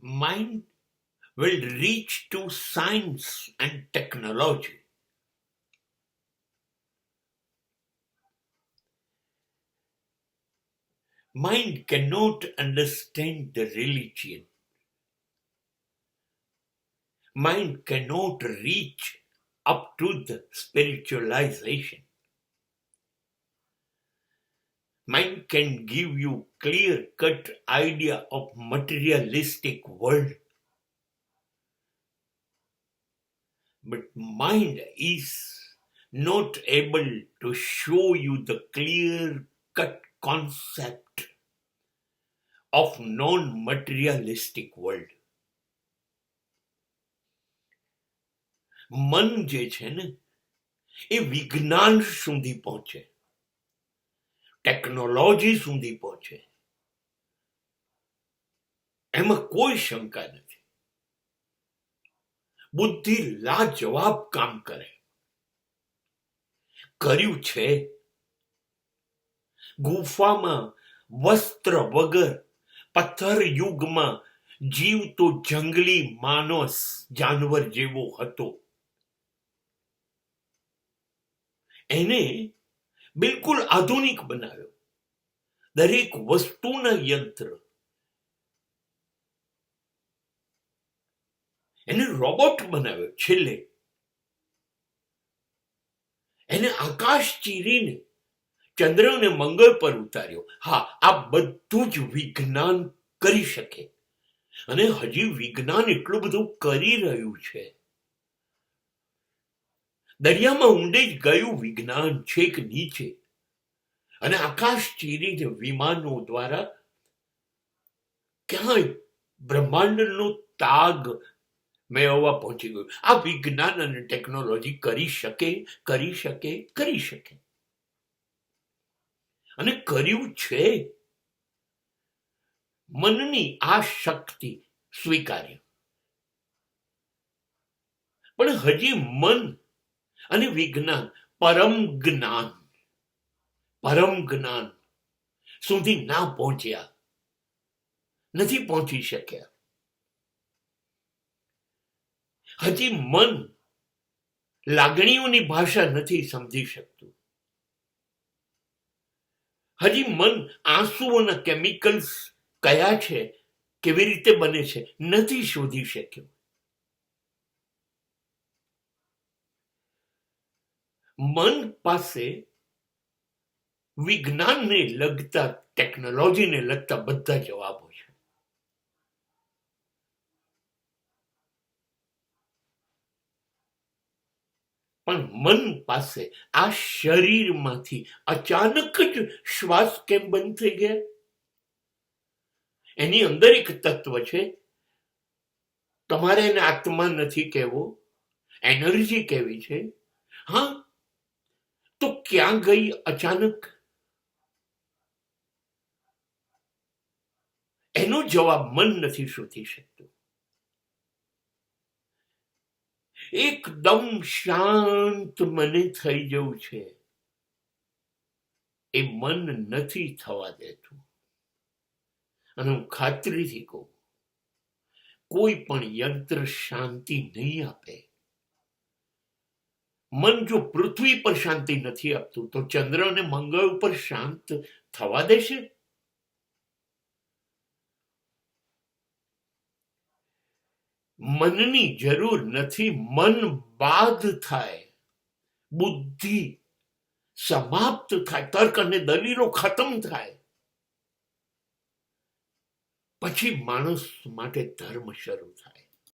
mind will reach to science and technology. Mind cannot understand the religion. Mind cannot reach up to the spiritualization. Mind can give you clear-cut idea of materialistic world. But mind is not able to show you the clear-cut concept of non-materialistic world. મન જે છે ને એ વિજ્ઞાન સુધી પહોંચે, technology સુધી પહોંચે, એમાં કોઈ શંકા નથી. બુદ્ધિ લાજવાબ કામ કરે. કર્યું છે. ગુફામાં વસ્ત્ર વગર પથ્થર યુગમાં જીવતો જંગલી માનસ જાનવર જેવો હતો. એને બિલકુલ આધુનિક બનાવ્યો. દરેક વસ્તુના યંત્ર. એને રોબોટ બનાવ્યો છેલ્લે. એને આકાશ ચીરીને ચંદ્ર અને મંગળ પર ઉતાર્યો. હા, આ બધું જ વિજ્ઞાન કરી શકે. અને હજી વિજ્ઞાન એટલું બધું કરી રહ્યું છે. દરિયામાં ઊંડે જ ગયું વિજ્ઞાન છેક નીચે. અને આકાશ ચીરીને વિમાનો દ્વારા ક્યાંય બ્રહ્માંડનો તાગ મેળવવા પહોંચી ગયું. આ વિજ્ઞાન અને ટેકનોલોજી કરી શકે, કરી શકે, કરી શકે. અને કર્યું છે. મનની આ શક્તિ સ્વીકાર્ય. પણ હજી મન અને વિજ્ઞાન પરમ જ્ઞાન સુધી ના પહોંચ્યા, નથી પહોંચી શક્યા. હજી મન લાગણીઓની ભાષા નથી સમજી શકતું. હજી મન આંસુઓના કેમિકલ્સ કયા છે, કેવી રીતે બને છે, નથી શોધી શક્યું. મન પાસે વિજ્ઞાનને લગતા, ટેકનોલોજીને લગતા બધા જવાબો છે. પણ મન પાસે આ શરીરમાંથી અચાનક જ શ્વાસ કેમ બંધ થઈ ગયા? એની અંદર એક તત્વ છે. તમારે એને આત્મા નથી કહેવો, એનર્જી કહેવી છે. હા, તો ક્યાં ગઈ અચાનક? એનો જવાબ મન નથી શોધી શકતું. એકદમ શાંત મને થઈ જવું છે, એ મન નથી થવા દેતું. અને હું ખાતરીથી કહું, કોઈ પણ યંત્ર શાંતિ નહીં આપે. મન જો પૃથ્વી પર શાંતિ નથી આપતું, તો ચંદ્ર અને મંગળ ઉપર શાંત થવા દેશે? મનની જરૂર નથી. મન બાદ થાય, બુદ્ધિ સમાપ્ત થાય, તર્ક અને દલીલો ખતમ થાય, પછી માણસ માટે ધર્મ શરૂ થાય.